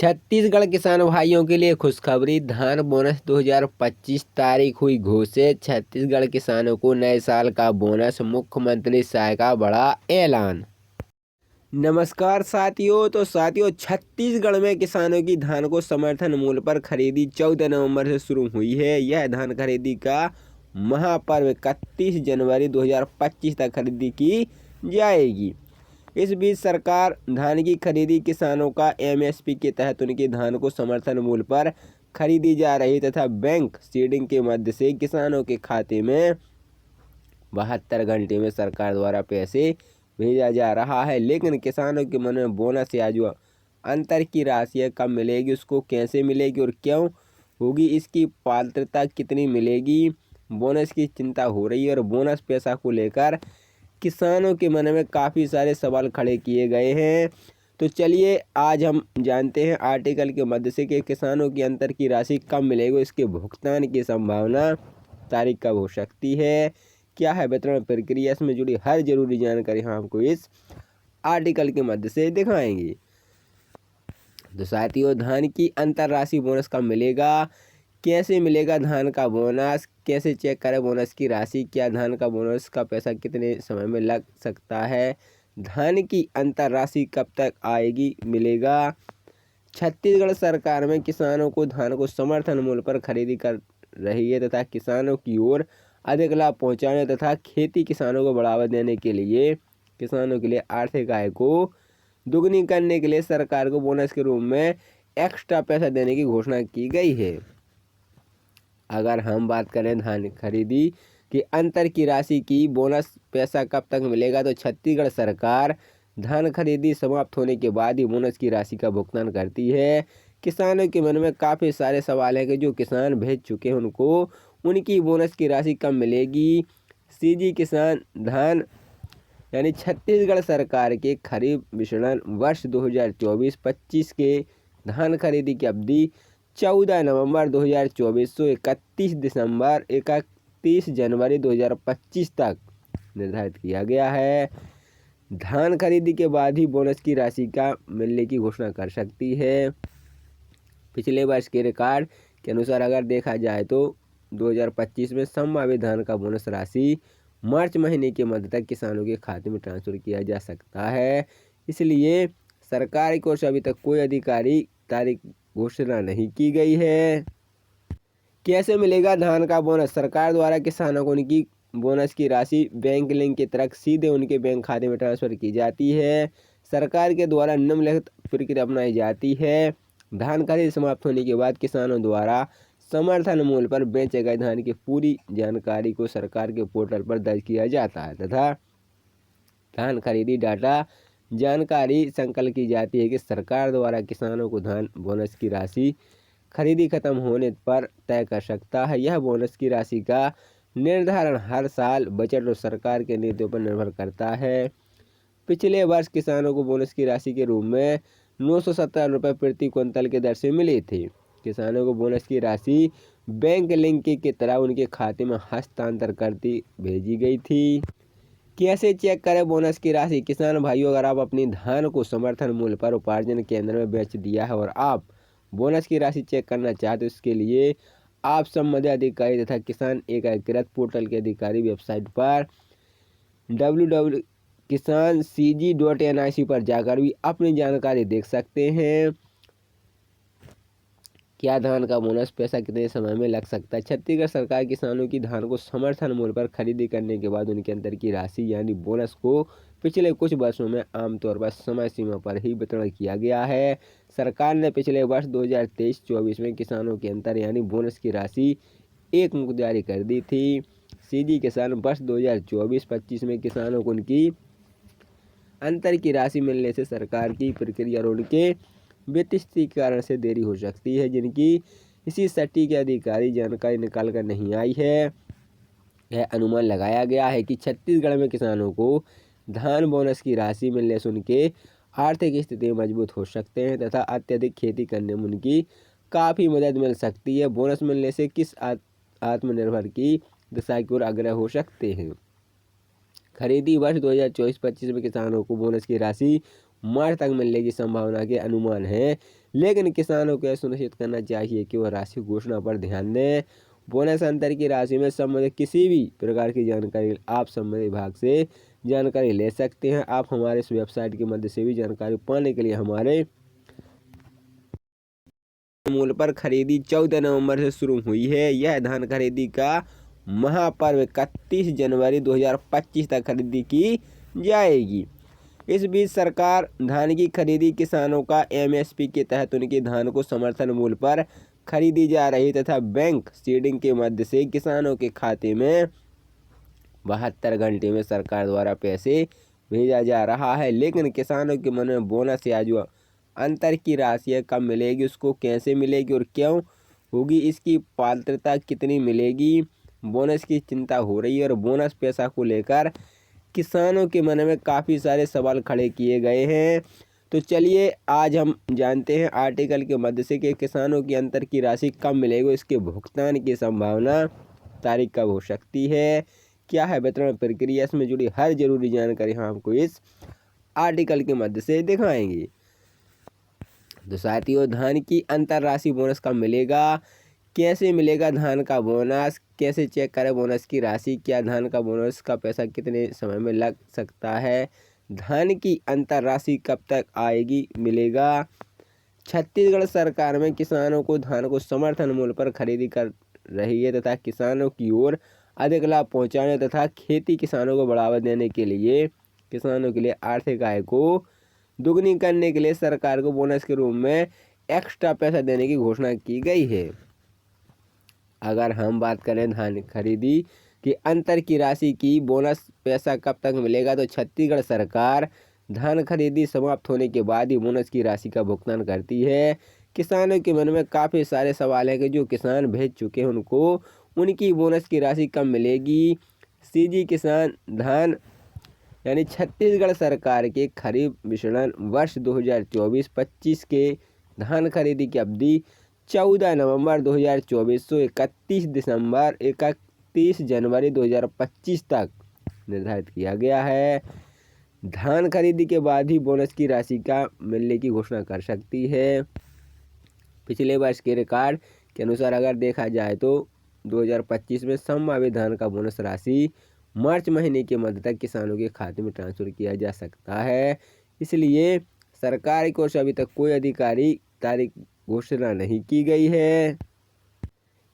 छत्तीसगढ़ किसान भाइयों के लिए खुशखबरी। धान बोनस 2025 तारीख हुई घोषित। छत्तीसगढ़ किसानों को नए साल का बोनस, मुख्यमंत्री शाह का बड़ा ऐलान। नमस्कार साथियों, छत्तीसगढ़ में किसानों की धान को समर्थन मूल्य पर खरीदी 14 नवंबर से शुरू हुई है। यह धान खरीदी का महापर्व 31 जनवरी 2025 तक खरीदी की जाएगी। इस बीच सरकार धान की खरीदी किसानों का एमएसपी के तहत उनके धान को समर्थन मूल्य पर खरीदी जा रही तथा बैंक सीडिंग के मध्य से किसानों के खाते में 72 घंटे में सरकार द्वारा पैसे भेजा जा रहा है। लेकिन किसानों के मन में बोनस या जो अंतर की राशि है कब मिलेगी, उसको कैसे मिलेगी और क्यों होगी, इसकी पात्रता कितनी मिलेगी, बोनस की चिंता हो रही है। और बोनस पैसा को लेकर किसानों के मन में काफ़ी सारे सवाल खड़े किए गए हैं। तो चलिए आज हम जानते हैं आर्टिकल के मध्य से कि किसानों की अंतर की राशि कब मिलेगी, इसके भुगतान की संभावना, तारीख कब हो सकती है, क्या है वितरण प्रक्रिया, इसमें जुड़ी हर जरूरी जानकारी हम आपको इस आर्टिकल के मध्य से दिखाएंगे। तो साथियों, धान की अंतर राशि बोनस कब मिलेगा, कैसे मिलेगा धान का बोनस, कैसे चेक करें बोनस की राशि, क्या धान का बोनस का पैसा कितने समय में लग सकता है, धान की अंतर राशि कब तक आएगी, मिलेगा। छत्तीसगढ़ सरकार में किसानों को धान को समर्थन मूल्य पर खरीदी कर रही है तथा किसानों की ओर अधिक लाभ पहुंचाने तथा खेती किसानों को बढ़ावा देने के लिए किसानों के लिए आर्थिक आय को दुगनी करने के लिए सरकार को बोनस के रूप में एक्स्ट्रा पैसा देने की घोषणा की गई है। अगर हम बात करें धान खरीदी की अंतर की राशि की, बोनस पैसा कब तक मिलेगा, तो छत्तीसगढ़ सरकार धान खरीदी समाप्त होने के बाद ही बोनस की राशि का भुगतान करती है। किसानों के मन में काफ़ी सारे सवाल हैं कि जो किसान भेज चुके हैं उनको उनकी बोनस की राशि कब मिलेगी। सीजी किसान धान यानी छत्तीसगढ़ सरकार के खरीफ विपणन वर्ष 2024-25 के धान खरीदी की अवधि 14 नवंबर 2024 से 31 जनवरी 2025 तक निर्धारित किया गया है। धान खरीदी के बाद ही बोनस की राशि का मिलने की घोषणा कर सकती है। पिछले वर्ष के रिकॉर्ड के अनुसार अगर देखा जाए तो 2025 में संभावित धान का बोनस राशि मार्च महीने के मध्य तक किसानों के खाते में ट्रांसफर किया जा सकता है। इसलिए सरकार की ओर से अभी तक कोई आधिकारिक तारीख घोषणा नहीं की गई है। कैसे मिलेगा धान का बोनस, सरकार द्वारा किसानों को उनकी बोनस की राशि बैंक लिंक के तहत सीधे उनके बैंक खाते में ट्रांसफर की जाती है। सरकार के द्वारा निम्नलिखित प्रक्रिया अपनाई जाती है। धान खरीद समाप्त होने के बाद किसानों द्वारा समर्थन मूल्य पर बेचे गए धान की पूरी जानकारी को सरकार के पोर्टल पर दर्ज किया जाता है तथा धान खरीदी डाटा जानकारी संकलित की जाती है कि सरकार द्वारा किसानों को धान बोनस की राशि खरीदी खत्म होने पर तय कर सकता है। यह बोनस की राशि का निर्धारण हर साल बजट और सरकार के नीतियों पर निर्भर करता है। पिछले वर्ष किसानों को बोनस की राशि के रूप में 917 रुपये प्रति क्विंटल के दर से मिले थे। किसानों को बोनस की राशि बैंक लिंक की तरह उनके खाते में हस्तांतर करती भेजी गई थी। कैसे चेक करें बोनस की राशि, किसान भाइयों, अगर आप अपनी धान को समर्थन मूल्य पर उपार्जन केंद्र में बेच दिया है और आप बोनस की राशि चेक करना चाहते हो, इसके लिए आप संबंधित अधिकारी तथा किसान एकीकृत पोर्टल के अधिकारी वेबसाइट पर www.kisancg.nic पर जाकर भी अपनी जानकारी देख सकते हैं। क्या धान का बोनस पैसा कितने समय में लग सकता है। छत्तीसगढ़ सरकार किसानों की धान को समर्थन मूल्य पर खरीदी करने के बाद उनके अंतर की राशि यानी बोनस को पिछले कुछ वर्षों में आमतौर पर समय सीमा पर ही वितरण किया गया है। सरकार ने पिछले वर्ष 2023-24 में किसानों के अंतर यानी बोनस की राशि एक मुश्त जारी कर दी थी। सीजी किसान वर्ष 2024-25 में किसानों को उनकी अंतर की राशि मिलने से सरकार की प्रक्रिया और उनके वित्तीय कारण से देरी हो सकती है, जिनकी इसी सटीक अधिकारी जानकारी निकाल कर नहीं आई है। यह अनुमान लगाया गया है कि छत्तीसगढ़ में किसानों को धान बोनस की राशि मिलने से उनके आर्थिक स्थिति मजबूत हो सकते हैं तथा अत्यधिक खेती करने में उनकी काफ़ी मदद मिल सकती है। बोनस मिलने से किस आत्मनिर्भर की दिशा की ओर अग्रसर हो सकते हैं। खरीदी वर्ष 2024-25 में किसानों को बोनस की राशि मार्च तक मिलने की संभावना के अनुमान है। लेकिन किसानों को यह सुनिश्चित करना चाहिए कि वह राशि घोषणा पर ध्यान दें। बोनस अंतर की राशि में संबंधित किसी भी प्रकार की जानकारी आप संबंधित विभाग से जानकारी ले सकते हैं। आप हमारे इस वेबसाइट की मदद से भी जानकारी पाने के लिए हमारे मूल्य पर खरीदी 14 नवंबर से शुरू हुई है। यह धान खरीदी का महापर्व 31 जनवरी 2025 तक खरीदी की जाएगी। इस बीच सरकार धान की खरीदी किसानों का एमएसपी के तहत उनके धान को समर्थन मूल्य पर खरीदी जा रही तथा बैंक सीडिंग के मध्य से किसानों के खाते में 72 घंटे में सरकार द्वारा पैसे भेजा जा रहा है। लेकिन किसानों के मन में बोनस या जो अंतर की राशि कब मिलेगी, उसको कैसे मिलेगी और क्यों होगी, इसकी पात्रता कितनी मिलेगी, बोनस की चिंता हो रही है और बोनस पैसा को लेकर किसानों के मन में काफ़ी सारे सवाल खड़े किए गए हैं। तो चलिए आज हम जानते हैं आर्टिकल के मध्य से कि किसानों की अंतर की राशि कब मिलेगी, इसके भुगतान की संभावना, तारीख कब हो सकती है, क्या है वितरण प्रक्रिया, इसमें जुड़ी हर जरूरी जानकारी हम आपको इस आर्टिकल के मध्य से दिखाएंगे। तो साथियों, धान की अंतर राशि बोनस कब मिलेगा, कैसे मिलेगा धान का बोनस, कैसे चेक करें बोनस की राशि, क्या धान का बोनस का पैसा कितने समय में लग सकता है, धान की अंतर राशि कब तक आएगी मिलेगा। छत्तीसगढ़ सरकार में किसानों को धान को समर्थन मूल्य पर खरीदी कर रही है तथा किसानों की ओर अधिक लाभ पहुंचाने तथा खेती किसानों को बढ़ावा देने के लिए किसानों के लिए आर्थिक आय को दुगनी करने के लिए सरकार को बोनस के रूप में एक्स्ट्रा पैसा देने की घोषणा की गई है। अगर हम बात करें धान खरीदी की अंतर की राशि की बोनस पैसा कब तक मिलेगा, तो छत्तीसगढ़ सरकार धान खरीदी समाप्त होने के बाद ही बोनस की राशि का भुगतान करती है। किसानों के मन में काफ़ी सारे सवाल हैं कि जो किसान भेज चुके हैं उनको उनकी बोनस की राशि कब मिलेगी। सीजी किसान धान यानी छत्तीसगढ़ सरकार के खरीफ विपणन वर्ष 2024-25 के धान खरीदी की अवधि 14 नवंबर 2024 से 31 जनवरी 2025 तक निर्धारित किया गया है। धान खरीदी के बाद ही बोनस की राशि का मिलने की घोषणा कर सकती है। पिछले वर्ष के रिकॉर्ड के अनुसार अगर देखा जाए तो 2025 में संभावित धान का बोनस राशि मार्च महीने के मध्य तक किसानों के खाते में ट्रांसफर किया जा सकता है। इसलिए सरकार की ओर से अभी तक कोई आधिकारिक तारीख घोषणा नहीं की गई है।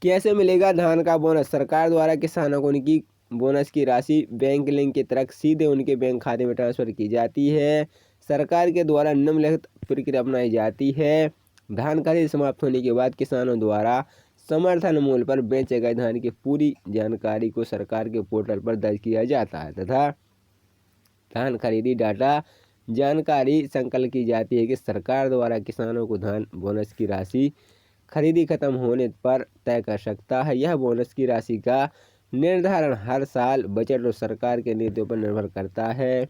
कैसे मिलेगा धान का बोनस, सरकार द्वारा किसानों को उनकी बोनस की राशि बैंक लिंक के तहत सीधे उनके बैंक खाते में ट्रांसफर की जाती है। सरकार के द्वारा निम्नलिखित प्रक्रिया अपनाई जाती है। धान खरीद समाप्त होने के बाद किसानों द्वारा समर्थन मूल्य पर बेचे गए धान की पूरी जानकारी को सरकार के पोर्टल पर दर्ज किया जाता है तथा धान खरीदी डाटा जानकारी संकलित की जाती है कि सरकार द्वारा किसानों को धान बोनस की राशि खरीदी खत्म होने पर तय कर सकता है। यह बोनस की राशि का निर्धारण हर साल बजट और सरकार के नीतियों पर निर्भर करता है।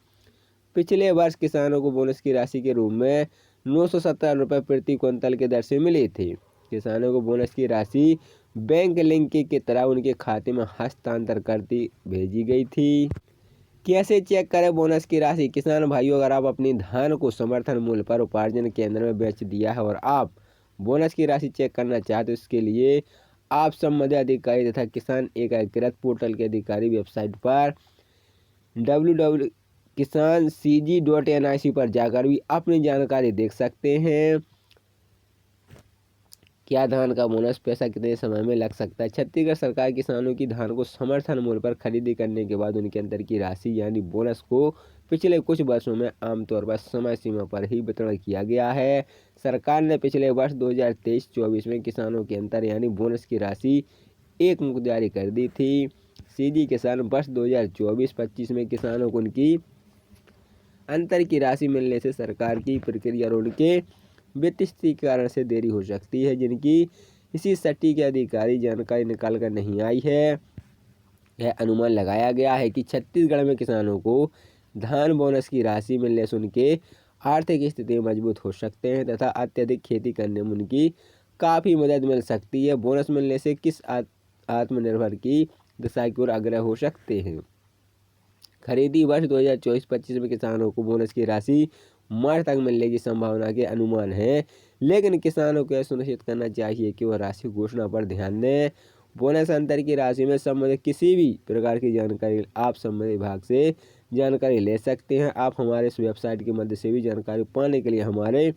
पिछले वर्ष किसानों को बोनस की राशि के रूप में 917 रुपये प्रति क्विंटल के दर से मिली थी। किसानों को बोनस की राशि बैंक लिंक की तरह उनके खाते में हस्तांतर करती भेजी गई थी। कैसे चेक करें बोनस की राशि, किसान भाइयों, अगर आप अपनी धान को समर्थन मूल्य पर उपार्जन केंद्र में बेच दिया है और आप बोनस की राशि चेक करना चाहते हो, इसके लिए आप संबंधित अधिकारी तथा किसान एकीकृत पोर्टल के अधिकारी वेबसाइट पर www.kisancg.nic पर जाकर भी अपनी जानकारी देख सकते हैं। क्या धान का बोनस पैसा कितने समय में लग सकता है। छत्तीसगढ़ सरकार किसानों की धान को समर्थन मूल्य पर खरीदी करने के बाद उनके अंतर की राशि यानी बोनस को पिछले कुछ वर्षों में आमतौर पर समय सीमा पर ही वितरण किया गया है। सरकार ने पिछले वर्ष 2023-24 में किसानों के अंतर यानी बोनस की राशि एक मुक्त जारी कर दी थी। सीजी किसान वर्ष 2024-25 में किसानों को उनकी अंतर की राशि मिलने से सरकार की प्रक्रिया और उनके वित्तीय कारण से देरी हो सकती है, जिनकी इसी सटीक अधिकारी जानकारी निकाल कर नहीं आई है। यह अनुमान लगाया गया है कि छत्तीसगढ़ में किसानों को धान बोनस की राशि मिलने से उनके आर्थिक स्थिति मजबूत हो सकते हैं तथा अत्यधिक खेती करने में उनकी काफ़ी मदद मिल सकती है। बोनस मिलने से किस आत्मनिर्भर की दिशा की ओर अग्रसर हो सकते हैं। खरीदी वर्ष 2024-25 में किसानों को बोनस की राशि मार्च तक मिलने की संभावना के अनुमान है। लेकिन किसानों को यह सुनिश्चित करना चाहिए कि वह राशि घोषणा पर ध्यान दें। बोनस अंतर की राशि में संबंधित किसी भी प्रकार की जानकारी आप संबंधित विभाग से जानकारी ले सकते हैं। आप हमारे इस वेबसाइट की मदद से भी जानकारी पाने के लिए हमारे